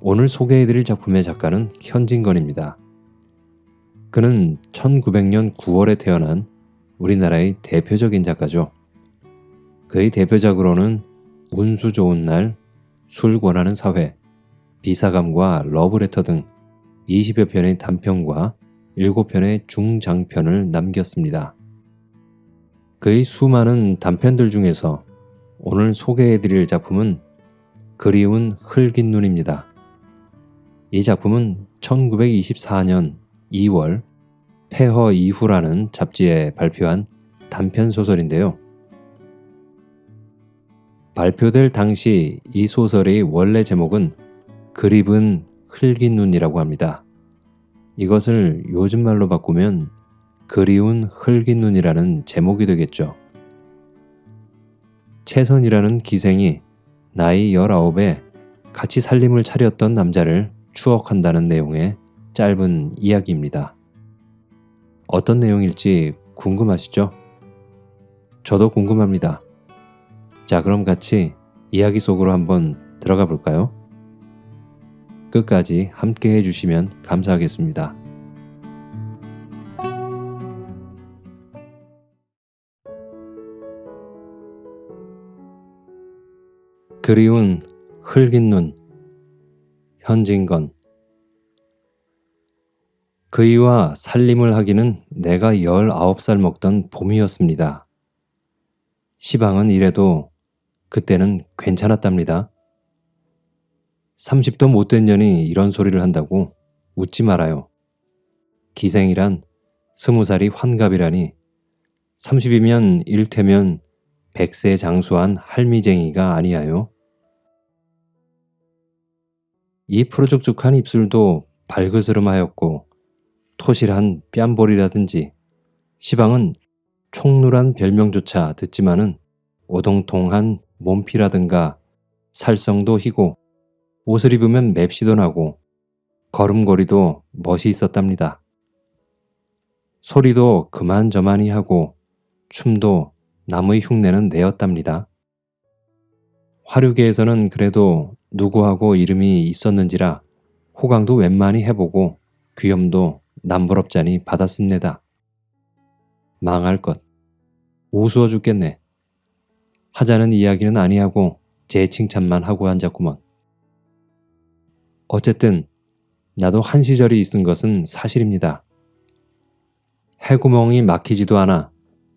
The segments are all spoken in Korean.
오늘 소개해드릴 작품의 작가는 현진건입니다. 그는 1900년 9월에 태어난 우리나라의 대표적인 작가죠. 그의 대표작으로는 운수 좋은 날, 술 권하는 사회, 비사감과 러브레터 등 20여 편의 단편과 7편의 중장편을 남겼습니다. 그의 수많은 단편들 중에서 오늘 소개해드릴 작품은 그리운 흙인 눈입니다. 이 작품은 1924년 2월 폐허 이후라는 잡지에 발표한 단편 소설인데요. 발표될 당시 이 소설의 원래 제목은 그리운 흙인 눈이라고 합니다. 이것을 요즘 말로 바꾸면 그리운 흙인 눈이라는 제목이 되겠죠. 채선이라는 기생이 나이 19에 같이 살림을 차렸던 남자를 추억한다는 내용의 짧은 이야기입니다. 어떤 내용일지 궁금하시죠? 저도 궁금합니다. 자, 그럼 같이 이야기 속으로 한번 들어가 볼까요? 끝까지 함께 해주시면 감사하겠습니다. 그리운 흙인 눈, 현진건. 그이와 살림을 하기는 내가 19살 먹던 봄이었습니다. 시방은 이래도 그때는 괜찮았답니다. 30도 못된 년이 이런 소리를 한다고 웃지 말아요. 기생이란 20살이 환갑이라니 30이면 일테면 100세 장수한 할미쟁이가 아니야요. 이 푸르죽죽한 입술도 발그스름하였고 토실한 뺨볼이라든지 시방은 총누란 별명조차 듣지만은 오동통한 몸피라든가 살성도 희고 옷을 입으면 맵시도 나고 걸음걸이도 멋이 있었답니다. 소리도 그만저만이 하고 춤도 남의 흉내는 내었답니다. 화류계에서는 그래도 누구하고 이름이 있었는지라 호강도 웬만히 해보고 귀염도 남부럽잖이 받았습니다. 망할 것. 우스워 죽겠네. 하자는 이야기는 아니하고 제 칭찬만 하고 앉았구먼. 어쨌든 나도 한 시절이 있은 것은 사실입니다. 해구멍이 막히지도 않아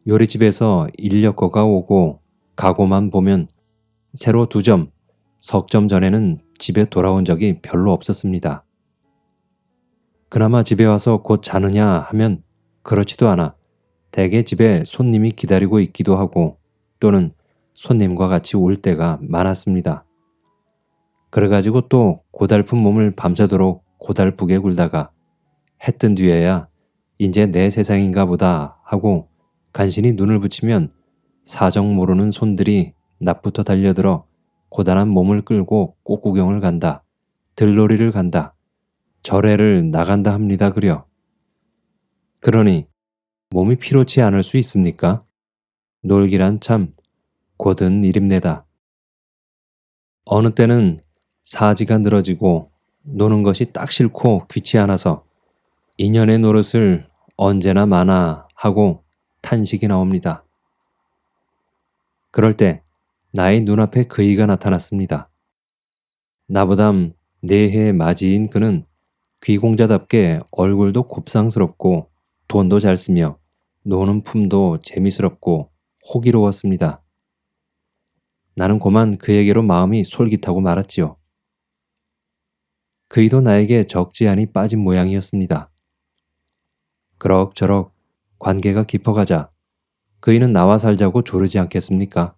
요리집에서 인력거가 오고 가고만 보면 새로 2점, 석점 전에는 집에 돌아온 적이 별로 없었습니다. 그나마 집에 와서 곧 자느냐 하면 그렇지도 않아 대개 집에 손님이 기다리고 있기도 하고 또는 손님과 같이 올 때가 많았습니다. 그래가지고 또 고달픈 몸을 밤새도록 고달프게 굴다가 해 뜬 뒤에야 이제 내 세상인가 보다 하고 간신히 눈을 붙이면 사정 모르는 손들이 낮부터 달려들어 고단한 몸을 끌고 꽃구경을 간다, 들놀이를 간다, 절에를 나간다 합니다 그려. 그러니 몸이 피로치 않을 수 있습니까? 놀기란 참 고든 일입니다. 어느 때는 사지가 늘어지고 노는 것이 딱 싫고 귀치 않아서 인연의 노릇을 언제나 마나 하고 탄식이 나옵니다. 그럴 때 나의 눈앞에 그이가 나타났습니다. 나보담 4해 맞이인 그는 귀공자답게 얼굴도 곱상스럽고 돈도 잘 쓰며 노는 품도 재미스럽고 호기로웠습니다. 나는 고만 그에게로 마음이 솔깃하고 말았지요. 그이도 나에게 적지 않이 빠진 모양이었습니다. 그럭저럭 관계가 깊어가자 그이는 나와 살자고 조르지 않겠습니까?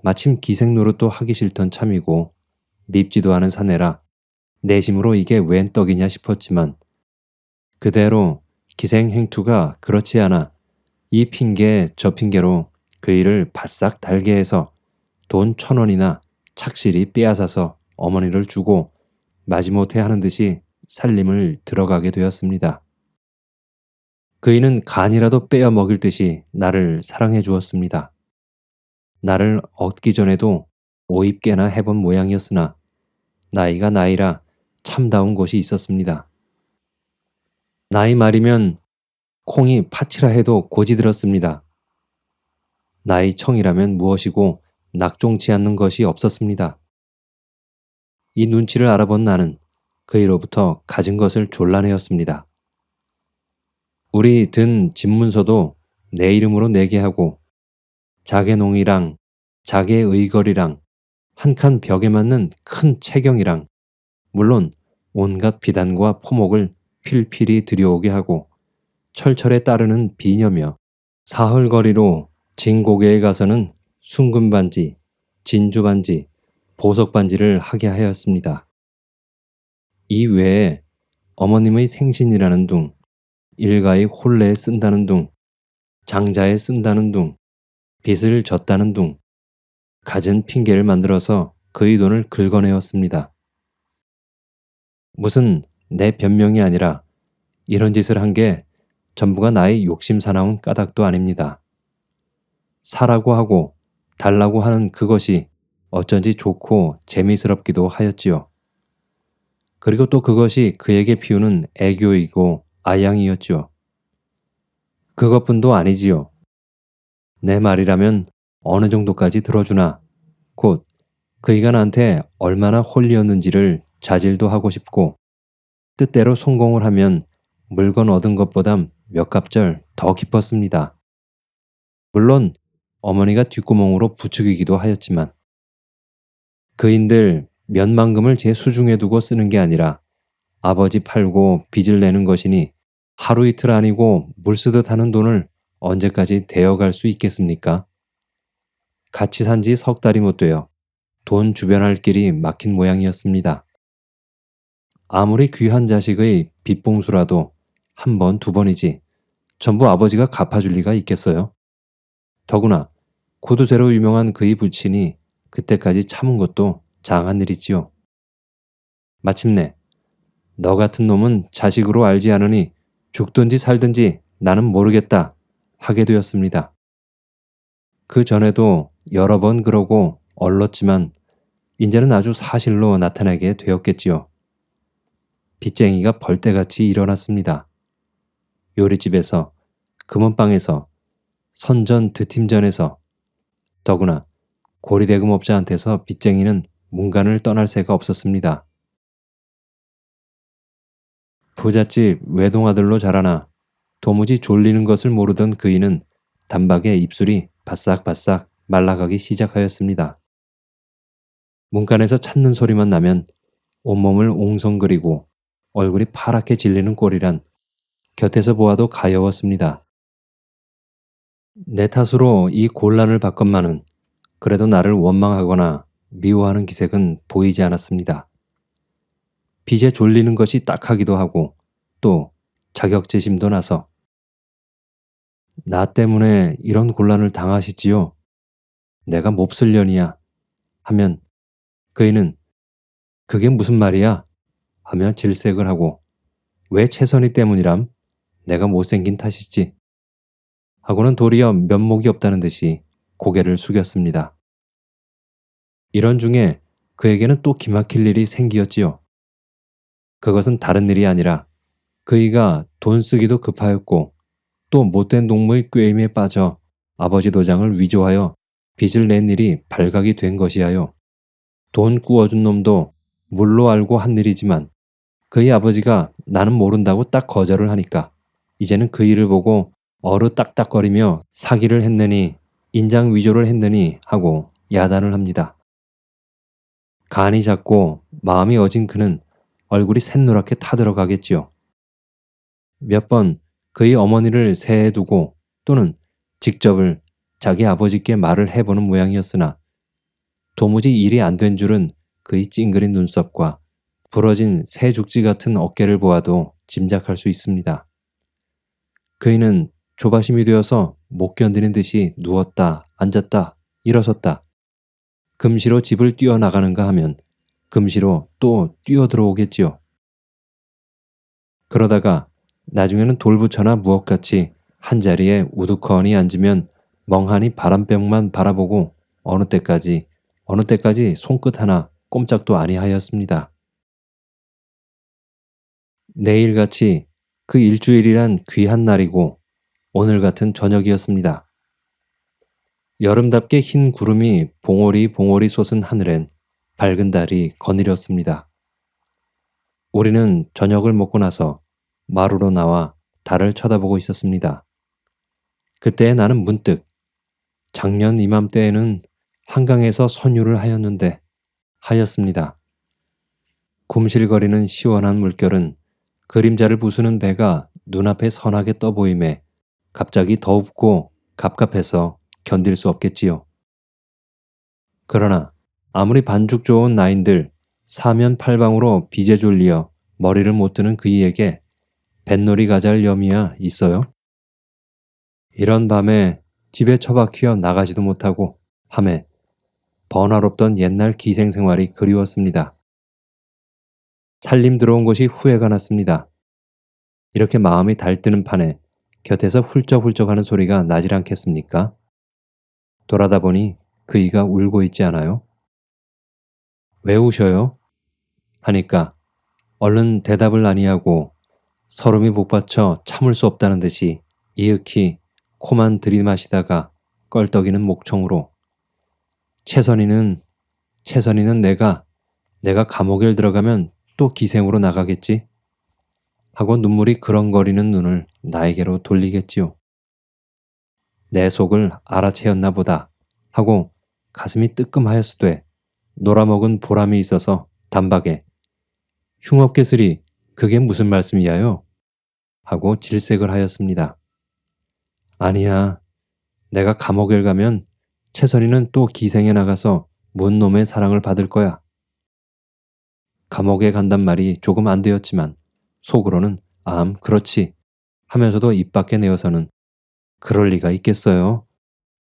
마침 기생 노릇도 하기 싫던 참이고 밉지도 않은 사내라 내심으로 이게 웬 떡이냐 싶었지만 그대로 기생 행투가 그렇지 않아 이 핑계 저 핑계로 그이를 바싹 달게 해서 돈 1,000원이나 착실히 빼앗아서 어머니를 주고 마지못해 하는 듯이 살림을 들어가게 되었습니다. 그이는 간이라도 빼어 먹일 듯이 나를 사랑해 주었습니다. 나를 얻기 전에도 오입게나 해본 모양이었으나 나이가 나이라 참다운 곳이 있었습니다. 나이 말이면 콩이 팥이라 해도 고지 들었습니다. 나이 청이라면 무엇이고 낙종치 않는 것이 없었습니다. 이 눈치를 알아본 나는 그이로부터 가진 것을 졸라내었습니다. 우리 든 집문서도 내 이름으로 내게 하고 자개농이랑 자개의걸이랑 한 칸 벽에 맞는 큰 체경이랑 물론 온갖 비단과 포목을 필필이 들여오게 하고 철철에 따르는 비녀며 사흘거리로 진고개에 가서는 순금반지, 진주반지, 보석반지를 하게 하였습니다. 이 외에 어머님의 생신이라는 둥, 일가의 혼례에 쓴다는 둥, 장자에 쓴다는 둥, 빚을 졌다는 둥, 갖은 핑계를 만들어서 그의 돈을 긁어내었습니다. 무슨 내 변명이 아니라 이런 짓을 한 게 전부가 나의 욕심 사나운 까닭도 아닙니다. 사라고 하고 달라고 하는 그것이 어쩐지 좋고 재미스럽기도 하였지요. 그리고 또 그것이 그에게 피우는 애교이고 아양이었지요. 그것뿐도 아니지요. 내 말이라면 어느 정도까지 들어주나 곧 그이가 나한테 얼마나 홀리었는지를 자질도 하고 싶고 뜻대로 성공을 하면 물건 얻은 것보단 몇 갑절 더 기뻤습니다. 물론 어머니가 뒷구멍으로 부추기기도 하였지만 그인들 몇만금을 제 수중에 두고 쓰는 게 아니라 아버지 팔고 빚을 내는 것이니 하루 이틀 아니고 물 쓰듯 하는 돈을 언제까지 대어갈 수 있겠습니까? 같이 산 지 석 달이 못 되어 돈 주변할 길이 막힌 모양이었습니다. 아무리 귀한 자식의 빚봉수라도 한 번, 두 번이지 전부 아버지가 갚아줄 리가 있겠어요? 더구나 구두쇠로 유명한 그의 부친이 그때까지 참은 것도 장한 일이지요. 마침내 너 같은 놈은 자식으로 알지 않으니 죽든지 살든지 나는 모르겠다 하게 되었습니다. 그 전에도 여러 번 그러고 얼렀지만 이제는 아주 사실로 나타나게 되었겠지요. 빚쟁이가 벌떼같이 일어났습니다. 요리집에서, 금은방에서, 선전 드팀전에서 더구나 고리대금업자한테서 빚쟁이는 문간을 떠날 새가 없었습니다. 부잣집 외동아들로 자라나 도무지 졸리는 것을 모르던 그이는 단박에 입술이 바싹바싹 말라가기 시작하였습니다. 문간에서 찾는 소리만 나면 온몸을 옹성거리고 얼굴이 파랗게 질리는 꼴이란 곁에서 보아도 가여웠습니다. 내 탓으로 이 곤란을 받건만은 그래도 나를 원망하거나 미워하는 기색은 보이지 않았습니다. 빚에 졸리는 것이 딱하기도 하고 또 자격지심도 나서 나 때문에 이런 곤란을 당하시지요. 내가 몹쓸 년이야. 하면 그이는 그게 무슨 말이야? 하며 질색을 하고 왜 채선이 때문이람? 내가 못생긴 탓이지. 하고는 도리어 면목이 없다는 듯이 고개를 숙였습니다. 이런 중에 그에게는 또 기막힐 일이 생기었지요. 그것은 다른 일이 아니라 그이가 돈 쓰기도 급하였고 또 못된 동무의 꾀임에 빠져 아버지 도장을 위조하여 빚을 낸 일이 발각이 된 것이하여 돈 꾸어준 놈도 물로 알고 한 일이지만 그의 아버지가 나는 모른다고 딱 거절을 하니까 이제는 그 일을 보고 어르딱딱거리며 사기를 했느니 인장 위조를 했느니 하고 야단을 합니다. 간이 작고 마음이 어진 그는 얼굴이 샛노랗게 타들어가겠지요. 몇 번 그의 어머니를 세에 두고 또는 직접을 자기 아버지께 말을 해보는 모양이었으나 도무지 일이 안 된 줄은 그의 찡그린 눈썹과 부러진 새 죽지 같은 어깨를 보아도 짐작할 수 있습니다. 그이는 조바심이 되어서 못 견디는 듯이 누웠다 앉았다 일어섰다 금시로 집을 뛰어나가는가 하면 금시로 또 뛰어들어오겠지요. 그러다가 나중에는 돌부처나 무엇같이 한자리에 우두커니 앉으면 멍하니 바람병만 바라보고 어느 때까지 손끝 하나 꼼짝도 아니하였습니다. 내일같이 그 일주일이란 귀한 날이고 오늘 같은 저녁이었습니다. 여름답게 흰 구름이 봉오리 봉오리 솟은 하늘엔 밝은 달이 거닐었습니다. 우리는 저녁을 먹고 나서 마루로 나와 달을 쳐다보고 있었습니다. 그때 나는 문득 작년 이맘때에는 한강에서 선유를 하였습니다. 굼실거리는 시원한 물결은 그림자를 부수는 배가 눈앞에 선하게 떠보임에 갑자기 더웁고 갑갑해서 견딜 수 없겠지요. 그러나 아무리 반죽 좋은 나인들 사면팔방으로 빚에 졸리어 머리를 못 드는 그이에게 뱃놀이 가잘 염이야 있어요? 이런 밤에 집에 처박혀 나가지도 못하고 함에 번화롭던 옛날 기생생활이 그리웠습니다. 살림 들어온 것이 후회가 났습니다. 이렇게 마음이 달뜨는 판에 곁에서 훌쩍훌쩍하는 소리가 나질 않겠습니까? 돌아다 보니 그이가 울고 있지 않아요? 왜 우셔요? 하니까 얼른 대답을 아니하고 서름이 복받쳐 참을 수 없다는 듯이 이윽히 코만 들이마시다가 껄떡이는 목청으로 채선이는 내가 감옥에 들어가면 또 기생으로 나가겠지? 하고 눈물이 그렁거리는 눈을 나에게로 돌리겠지요. 내 속을 알아채었나 보다 하고 가슴이 뜨끔하였으되 놀아먹은 보람이 있어서 단박에 흉업개슬이 그게 무슨 말씀이야요? 하고 질색을 하였습니다. 아니야. 내가 감옥에 가면 채선이는 또 기생에 나가서 문놈의 사랑을 받을 거야. 감옥에 간단 말이 조금 안 되었지만 속으로는 그렇지 하면서도 입 밖에 내어서는 그럴 리가 있겠어요.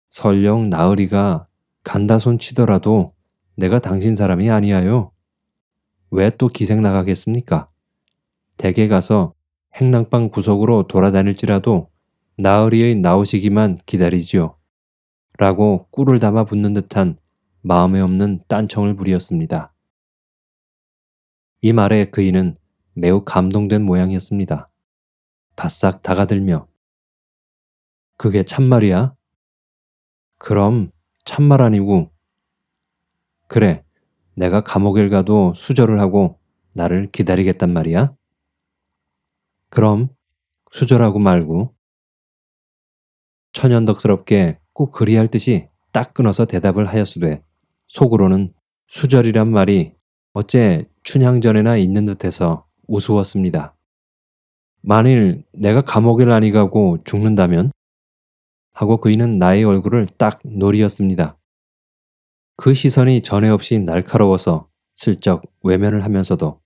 설령 나으리가 간다 손 치더라도 내가 당신 사람이 아니야요. 왜 또 기생 나가겠습니까? 댁에 가서 행랑방 구석으로 돌아다닐지라도 나으리의 나오시기만 기다리지요. 라고 꿀을 담아 붓는 듯한 마음에 없는 딴청을 부리었습니다. 이 말에 그이는 매우 감동된 모양이었습니다. 바싹 다가들며 그게 참말이야? 그럼 참말 아니고 그래 내가 감옥에 가도 수절을 하고 나를 기다리겠단 말이야? 그럼 수절하고 말고 천연덕스럽게 꼭 그리할 듯이 딱 끊어서 대답을 하였으되 속으로는 수절이란 말이 어째 춘향전에나 있는 듯해서 우스웠습니다. 만일 내가 감옥에 아니 가고 죽는다면? 하고 그이는 나의 얼굴을 딱 노리었습니다. 그 시선이 전에 없이 날카로워서 슬쩍 외면을 하면서도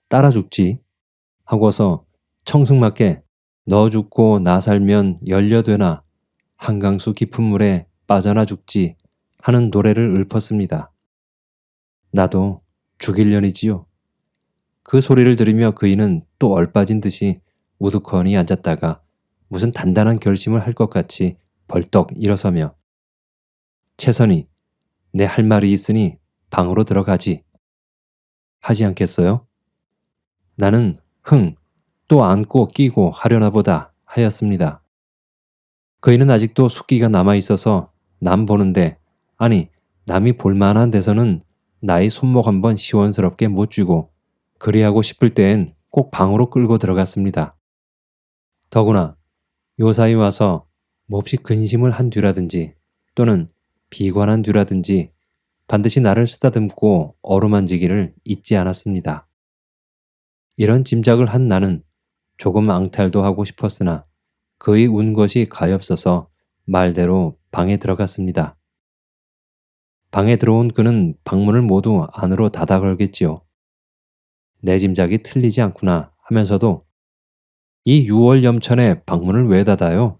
따라 죽지 하고서 청승맞게 너 죽고 나 살면 열려되나 한강수 깊은 물에 빠져나 죽지 하는 노래를 읊었습니다. 나도 죽일년이지요. 그 소리를 들으며 그이는 또 얼빠진 듯이 우두커니 앉았다가 무슨 단단한 결심을 할 것 같이 벌떡 일어서며 채선이 내 할 말이 있으니 방으로 들어가지. 하지 않겠어요? 나는 또 안고 끼고 하려나 보다 하였습니다. 그이는 아직도 숫기가 남아있어서 남 보는데 아니 남이 볼만한 데서는 나의 손목 한번 시원스럽게 못 쥐고 그리하고 싶을 때엔 꼭 방으로 끌고 들어갔습니다. 더구나 요사이 와서 몹시 근심을 한 뒤라든지 또는 비관한 뒤라든지 반드시 나를 쓰다듬고 어루만지기를 잊지 않았습니다. 이런 짐작을 한 나는 조금 앙탈도 하고 싶었으나 그의 운 것이 가엾어서 말대로 방에 들어갔습니다. 방에 들어온 그는 방문을 모두 안으로 닫아 걸겠지요. 내 짐작이 틀리지 않구나 하면서도 이 6월 염천에 방문을 왜 닫아요?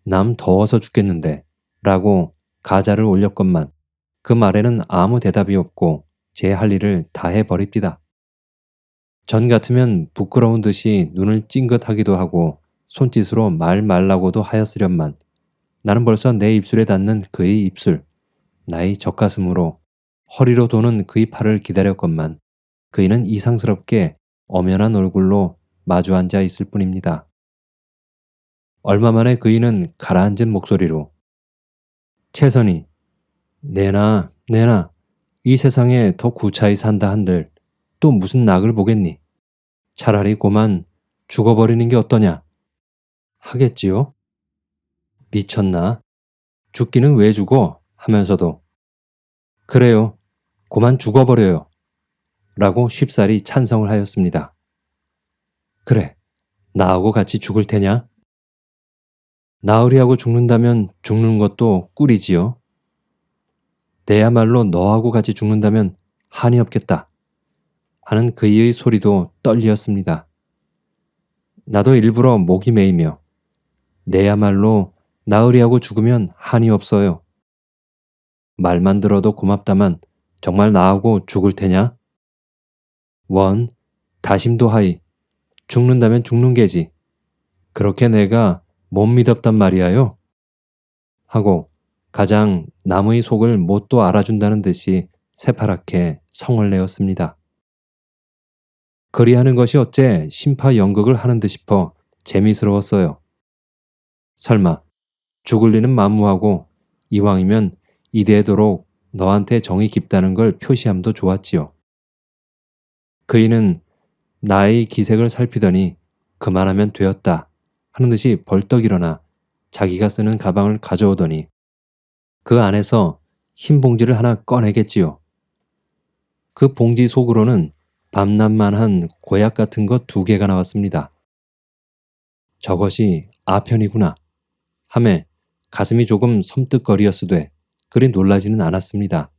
남 더워서 죽겠는데 라고 가자를 올렸건만 그 말에는 아무 대답이 없고 제 할 일을 다 해버립디다. 전 같으면 부끄러운 듯이 눈을 찡긋하기도 하고 손짓으로 말 말라고도 하였으련만 나는 벌써 내 입술에 닿는 그의 입술, 나의 젖가슴으로 허리로 도는 그의 팔을 기다렸건만 그이는 이상스럽게 엄연한 얼굴로 마주 앉아 있을 뿐입니다. 얼마 만에 그이는 가라앉은 목소리로 최선이 내나 이 세상에 더 구차히 산다 한들 또 무슨 낙을 보겠니? 차라리 고만 죽어버리는 게 어떠냐? 하겠지요? 미쳤나? 죽기는 왜 죽어? 하면서도 그래요. 고만 죽어버려요. 라고 쉽사리 찬성을 하였습니다. 그래, 나하고 같이 죽을 테냐? 나으리하고 죽는다면 죽는 것도 꿀이지요. 내야말로 너하고 같이 죽는다면 한이 없겠다. 하는 그이의 소리도 떨리었습니다. 나도 일부러 목이 메이며 내야말로 나으리하고 죽으면 한이 없어요. 말만 들어도 고맙다만 정말 나하고 죽을 테냐? 원, 다심도 하이. 죽는다면 죽는 게지. 그렇게 내가 못 믿었단 말이야요. 하고 가장 남의 속을 뭣도 알아준다는 듯이 새파랗게 성을 내었습니다. 그리하는 것이 어째 심파 연극을 하는 듯 싶어 재미스러웠어요. 설마 죽을 리는 만무하고 이왕이면 이대도록 너한테 정이 깊다는 걸 표시함도 좋았지요. 그이는 나의 기색을 살피더니 그만하면 되었다 하는 듯이 벌떡 일어나 자기가 쓰는 가방을 가져오더니 그 안에서 흰 봉지를 하나 꺼내겠지요. 그 봉지 속으로는 밤낮만한 고약 같은 것 2개가 나왔습니다. 저것이 아편이구나 하매 가슴이 조금 섬뜩거리었으되 그리 놀라지는 않았습니다.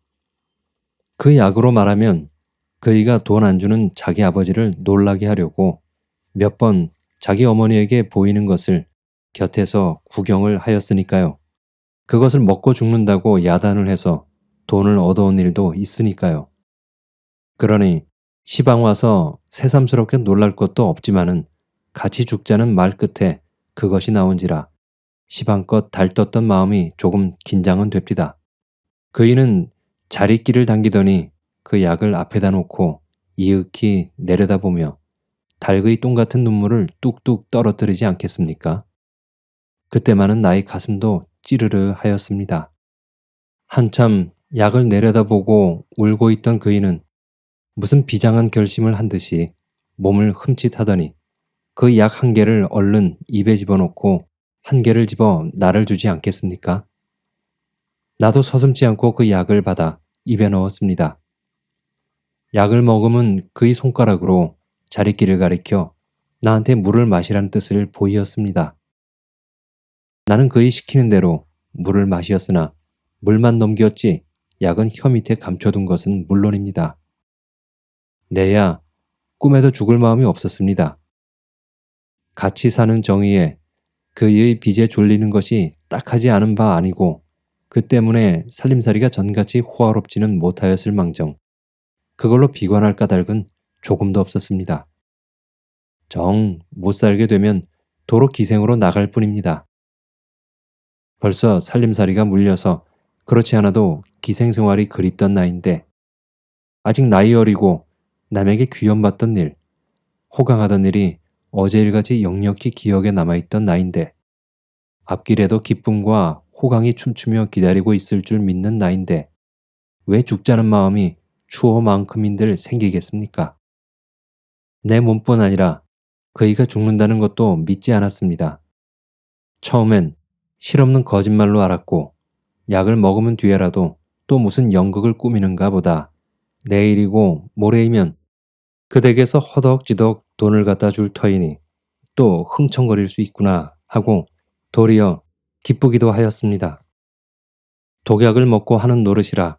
그 약으로 말하면 그이가 돈 안 주는 자기 아버지를 놀라게 하려고 몇 번 자기 어머니에게 보이는 것을 곁에서 구경을 하였으니까요. 그것을 먹고 죽는다고 야단을 해서 돈을 얻어온 일도 있으니까요. 그러니 시방 와서 새삼스럽게 놀랄 것도 없지만은 같이 죽자는 말 끝에 그것이 나온지라 시방껏 달떴던 마음이 조금 긴장은 됩니다. 그이는 자리끼를 당기더니 그 약을 앞에다 놓고 이윽히 내려다보며 닭의 똥 같은 눈물을 뚝뚝 떨어뜨리지 않겠습니까? 그때만은 나의 가슴도 찌르르 하였습니다. 한참 약을 내려다보고 울고 있던 그이는 무슨 비장한 결심을 한 듯이 몸을 흠칫하더니 그 약 1개를 얼른 입에 집어넣고 1개를 집어 나를 주지 않겠습니까? 나도 서슴지 않고 그 약을 받아 입에 넣었습니다. 약을 머금은 그의 손가락으로 자리끼를 가리켜 나한테 물을 마시라는 뜻을 보이었습니다. 나는 그의 시키는 대로 물을 마시었으나 물만 넘겼지 약은 혀 밑에 감춰둔 것은 물론입니다. 내야 꿈에도 죽을 마음이 없었습니다. 같이 사는 정의에 그의 빚에 졸리는 것이 딱하지 않은 바 아니고 그 때문에 살림살이가 전같이 호화롭지는 못하였을 망정 그걸로 비관할 까닭은 조금도 없었습니다. 정 못 살게 되면 도로 기생으로 나갈 뿐입니다. 벌써 살림살이가 물려서 그렇지 않아도 기생생활이 그립던 나이인데 아직 나이 어리고 남에게 귀염받던 일, 호강하던 일이 어제 일같이 역력히 기억에 남아있던 나이인데 앞길에도 기쁨과 호강이 춤추며 기다리고 있을 줄 믿는 나이인데 왜 죽자는 마음이 추호만큼인들 생기겠습니까? 내 몸뿐 아니라 그이가 죽는다는 것도 믿지 않았습니다. 처음엔 실없는 거짓말로 알았고 약을 먹으면 뒤에라도 또 무슨 연극을 꾸미는가 보다 내일이고 모레이면 그 댁에서 허덕지덕 돈을 갖다 줄 터이니 또 흥청거릴 수 있구나 하고 도리어 기쁘기도 하였습니다. 독약을 먹고 하는 노릇이라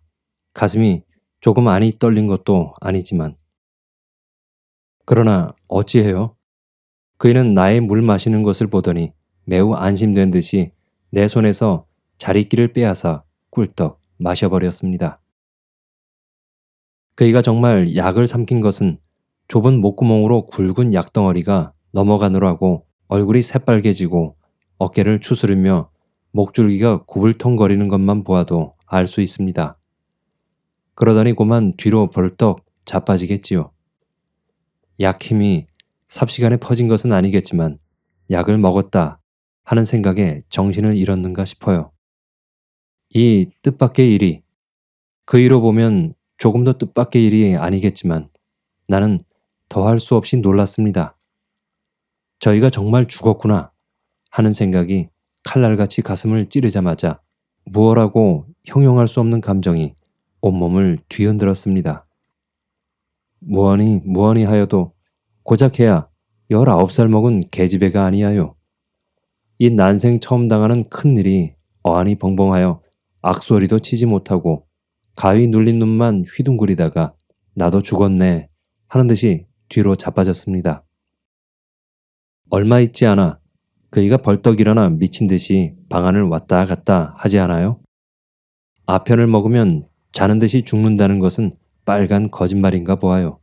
가슴이 조금 안이 떨린 것도 아니지만 그러나 어찌해요? 그이는 나의 물 마시는 것을 보더니 매우 안심된 듯이 내 손에서 자리끼를 빼앗아 꿀떡 마셔버렸습니다. 그이가 정말 약을 삼킨 것은 좁은 목구멍으로 굵은 약덩어리가 넘어가느라고 얼굴이 새빨개지고 어깨를 추스르며 목줄기가 구불통거리는 것만 보아도 알 수 있습니다. 그러더니 고만 뒤로 벌떡 자빠지겠지요. 약힘이 삽시간에 퍼진 것은 아니겠지만 약을 먹었다 하는 생각에 정신을 잃었는가 싶어요. 이 뜻밖의 일이 그 이로 보면 조금도 뜻밖의 일이 아니겠지만 나는 더할 수 없이 놀랐습니다. 저희가 정말 죽었구나 하는 생각이 칼날같이 가슴을 찌르자마자 무엇라고 형용할 수 없는 감정이 온몸을 뒤흔들었습니다. 무언이 하여도 고작 해야 19살 먹은 계집애가 아니하요. 이 난생 처음 당하는 큰일이 어안이 벙벙하여 악소리도 치지 못하고 가위 눌린 눈만 휘둥그리다가 나도 죽었네 하는 듯이 뒤로 자빠졌습니다. 얼마 있지 않아 그이가 벌떡 일어나 미친 듯이 방안을 왔다 갔다 하지 않아요? 아편을 먹으면 자는 듯이 죽는다는 것은 빨간 거짓말인가 보아요.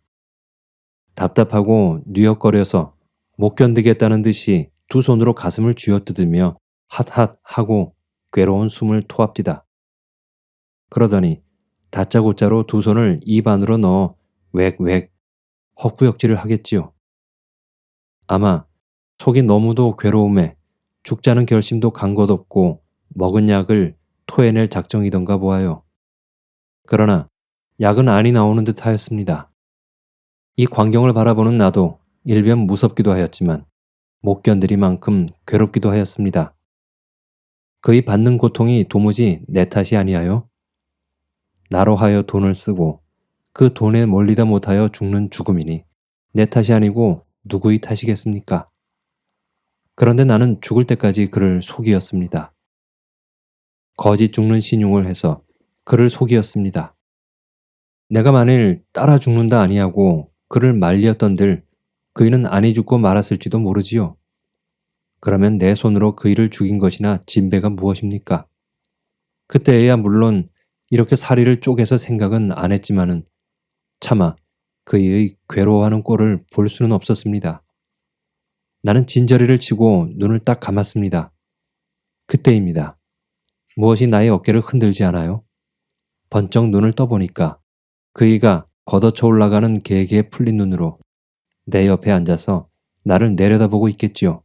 답답하고 뉘역거려서 못 견디겠다는 듯이 두 손으로 가슴을 쥐어뜯으며 핫핫 하고 괴로운 숨을 토합디다. 그러더니 다짜고짜로 두 손을 입 안으로 넣어 웩웩 헛구역질을 하겠지요. 아마 속이 너무도 괴로움에 죽자는 결심도 간 것 없고 먹은 약을 토해낼 작정이던가 보아요. 그러나 약은 안이 나오는 듯 하였습니다. 이 광경을 바라보는 나도 일변 무섭기도 하였지만 못 견디리 만큼 괴롭기도 하였습니다. 그의 받는 고통이 도무지 내 탓이 아니하여 나로 하여 돈을 쓰고 그 돈에 몰리다 못하여 죽는 죽음이니 내 탓이 아니고 누구의 탓이겠습니까? 그런데 나는 죽을 때까지 그를 속이었습니다. 거짓 죽는 신용을 해서 그를 속이었습니다. 내가 만일 따라 죽는다 아니하고 그를 말리었던들 그이는 안이 죽고 말았을지도 모르지요. 그러면 내 손으로 그이를 죽인 것이나 진배가 무엇입니까? 그때에야 물론 이렇게 사리를 쪼개서 생각은 안 했지만은 차마 그이의 괴로워하는 꼴을 볼 수는 없었습니다. 나는 진저리를 치고 눈을 딱 감았습니다. 그때입니다. 무엇이 나의 어깨를 흔들지 않아요? 번쩍 눈을 떠보니까 그이가 걷어쳐 올라가는 개개에 풀린 눈으로 내 옆에 앉아서 나를 내려다보고 있겠지요.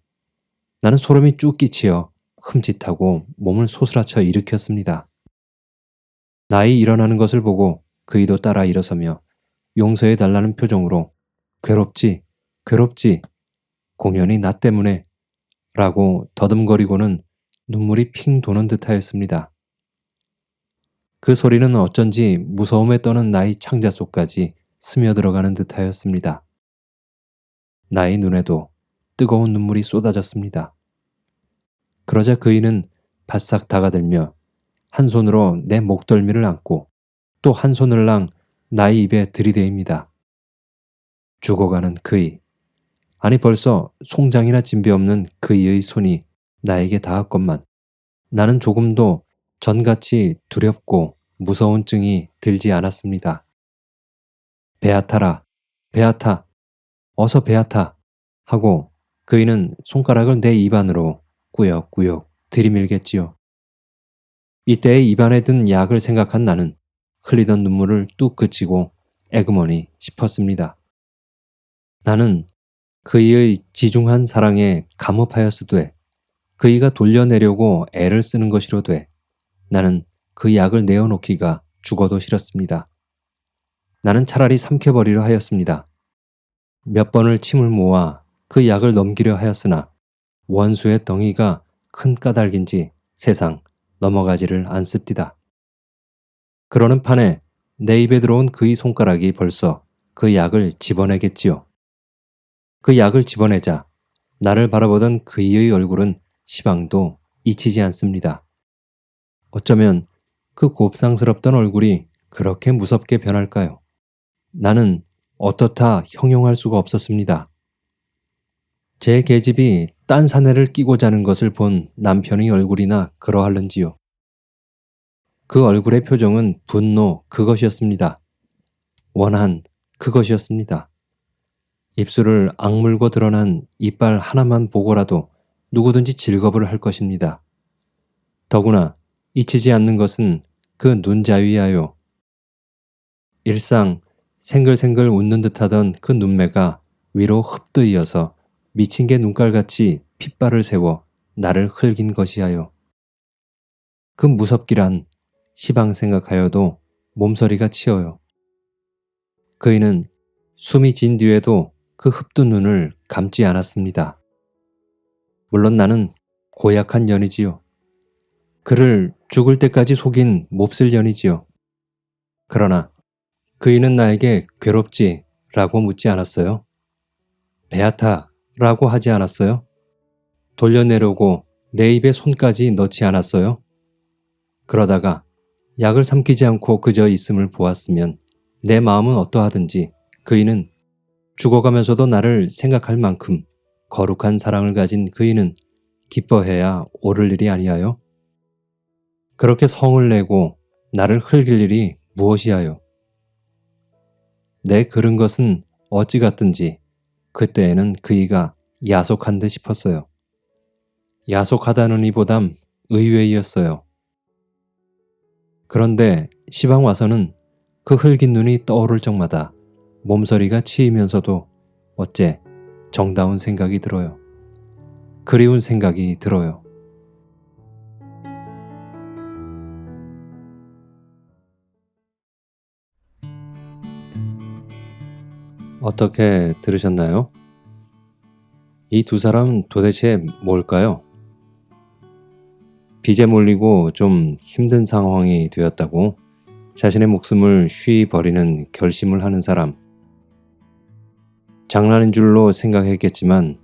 나는 소름이 쭉 끼치어 흠칫하고 몸을 소스라쳐 일으켰습니다. 나이 일어나는 것을 보고 그이도 따라 일어서며 용서해 달라는 표정으로 괴롭지, 괴롭지, 공연이 나 때문에 라고 더듬거리고는 눈물이 핑 도는 듯하였습니다. 그 소리는 어쩐지 무서움에 떠는 나의 창자 속까지 스며들어가는 듯하였습니다. 나의 눈에도 뜨거운 눈물이 쏟아졌습니다. 그러자 그이는 바싹 다가들며 한 손으로 내 목덜미를 안고 또 한 손을랑 나의 입에 들이대입니다. 죽어가는 그이. 아니 벌써 송장이나 진배 없는 그이의 손이 나에게 닿았건만 나는 조금도 전같이 두렵고 무서운 증이 들지 않았습니다. 베아타라, 베아타, 어서 베아타 하고 그이는 손가락을 내 입안으로 꾸역꾸역 들이밀겠지요. 이때의 입안에 든 약을 생각한 나는 흘리던 눈물을 뚝 그치고 에그머니 싶었습니다. 나는 그이의 지중한 사랑에 감업하였으되 그이가 돌려내려고 애를 쓰는 것이로되 나는 그 약을 내어놓기가 죽어도 싫었습니다. 나는 차라리 삼켜버리려 하였습니다. 몇 번을 침을 모아 그 약을 넘기려 하였으나 원수의 덩이가 큰 까닭인지 세상 넘어가지를 않습디다. 그러는 판에 내 입에 들어온 그의 손가락이 벌써 그 약을 집어내겠지요. 그 약을 집어내자 나를 바라보던 그의 얼굴은 시방도 잊히지 않습니다. 어쩌면 그 곱상스럽던 얼굴이 그렇게 무섭게 변할까요? 나는 어떻다 형용할 수가 없었습니다. 제 계집이 딴 사내를 끼고 자는 것을 본 남편의 얼굴이나 그러할는지요. 그 얼굴의 표정은 분노 그것이었습니다. 원한 그것이었습니다. 입술을 악물고 드러난 이빨 하나만 보고라도 누구든지 질겁을 할 것입니다. 더구나 잊히지 않는 것은 그 눈자위하여 일상 생글생글 웃는 듯하던 그 눈매가 위로 흡뜨이어서 미친 개 눈깔같이 핏발을 세워 나를 흘긴 것이하여. 그 무섭기란 시방 생각하여도 몸서리가 치어요. 그이는 숨이 진 뒤에도 그 흡뜬 눈을 감지 않았습니다. 물론 나는 고약한 년이지요. 그를 죽을 때까지 속인 몹쓸 년이지요. 그러나 그이는 나에게 괴롭지? 라고 묻지 않았어요. 베아타 라고 하지 않았어요. 돌려내려고 내 입에 손까지 넣지 않았어요. 그러다가 약을 삼키지 않고 그저 있음을 보았으면 내 마음은 어떠하든지 그이는 죽어가면서도 나를 생각할 만큼 거룩한 사랑을 가진 그이는 기뻐해야 옳을 일이 아니하여? 그렇게 성을 내고 나를 흘길 일이 무엇이하여? 내 그른 것은 어찌 같든지 그때에는 그이가 야속한 듯 싶었어요. 야속하다는 이보담 의외이었어요. 그런데 시방 와서는 그 흘긴 눈이 떠오를 적마다 몸서리가 치이면서도 어째 정다운 생각이 들어요. 그리운 생각이 들어요. 어떻게 들으셨나요? 이 두 사람은 도대체 뭘까요? 빚에 몰리고 좀 힘든 상황이 되었다고 자신의 목숨을 쉬이 버리는 결심을 하는 사람. 장난인 줄로 생각했겠지만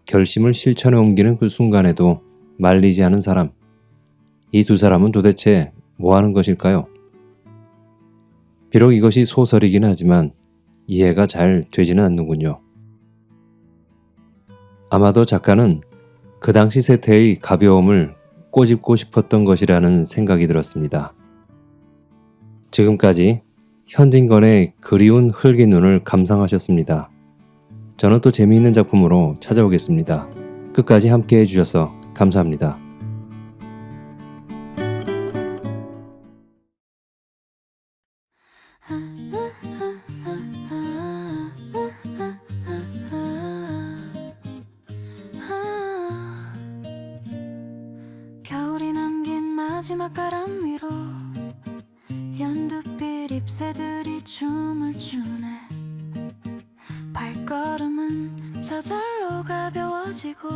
결심을 실천에 옮기는 그 순간에도 말리지 않은 사람. 이 두 사람은 도대체 뭐 하는 것일까요? 비록 이것이 소설이긴 하지만 이해가 잘 되지는 않는군요. 아마도 작가는 그 당시 세태의 가벼움을 꼬집고 싶었던 것이라는 생각이 들었습니다. 지금까지 현진건의 그리운 흘긴 눈을 감상하셨습니다. 저는 또 재미있는 작품으로 찾아오겠습니다. 끝까지 함께 해주셔서 감사합니다. 겨울이 남긴 마지막 바람 위로 연두빛 잎새들이 춤을 추네. 발걸음은 저절로 가벼워지고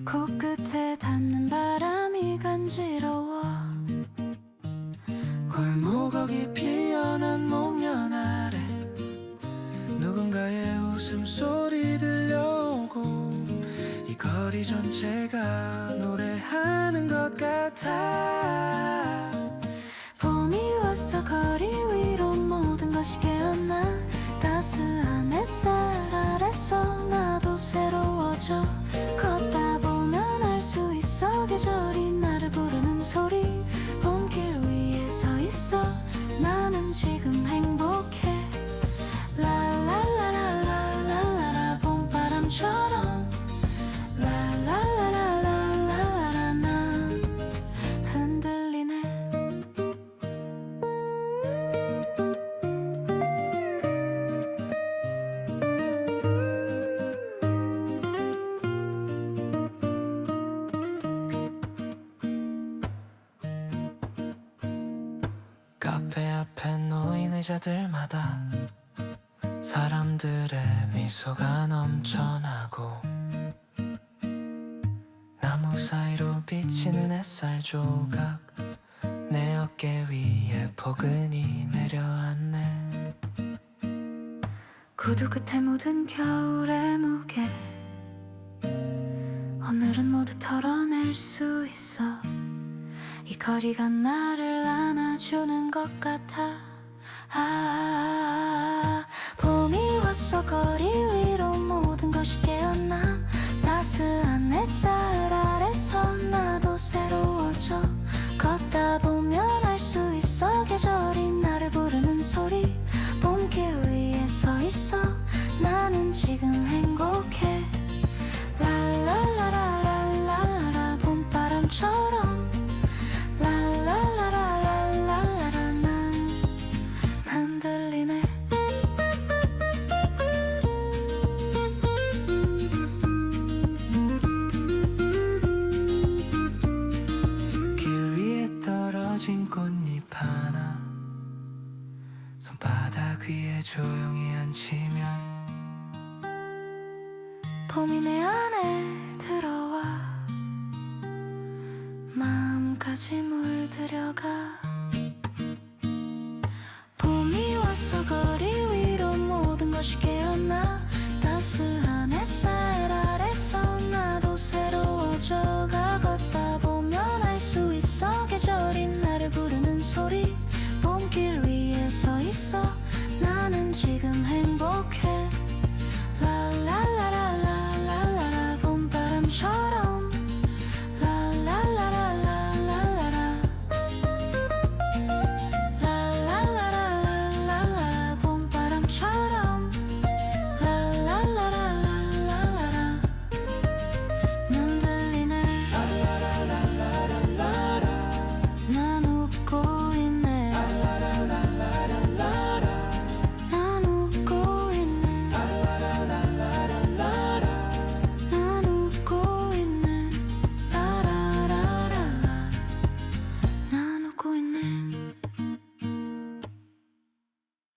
코끝에 닿는 바람이 간지러워. 골목어기 피어난 목련 아래 누군가의 웃음소리 들려오고 이 거리 전체가 노래하는 것 같아. 봄이 왔어. 거리 위로 모든 것이 깨어나. 따스한 햇살 아래서 나도 새로워져. 걷다 보면 알 수 있어 계절이 나를 부르는 소리. 봄길 위에 서 있어. 나는 지금 행복해. 라라라라라라라 봄바람처럼. 라라라라라라라 난 흔들리네. 카페 앞에 놓인 의자들마다 사람들의 미소가 넘쳐나고 나무 사이로 비치는 햇살 조각 내 어깨 위에 포근히 내려앉네. 구두 끝에 묻은 겨울의 무게 오늘은 모두 털어낼 수 있어. 이 거리가 나를 안아주는 것 같아. 봄이 왔어. 거리 위로 모든 것이 깨어나. 따스한 햇살 아래서 나도 새로워져. 걷다 보면 알 수 있어 계절이 나를 부르는 소리. 봄길 위에 서 있어. 나는 지금 행복해. 라라라라라라라 봄바람처럼. 라라라라라라라 난 봄이 내 안에 들어와 마음까지 물들여가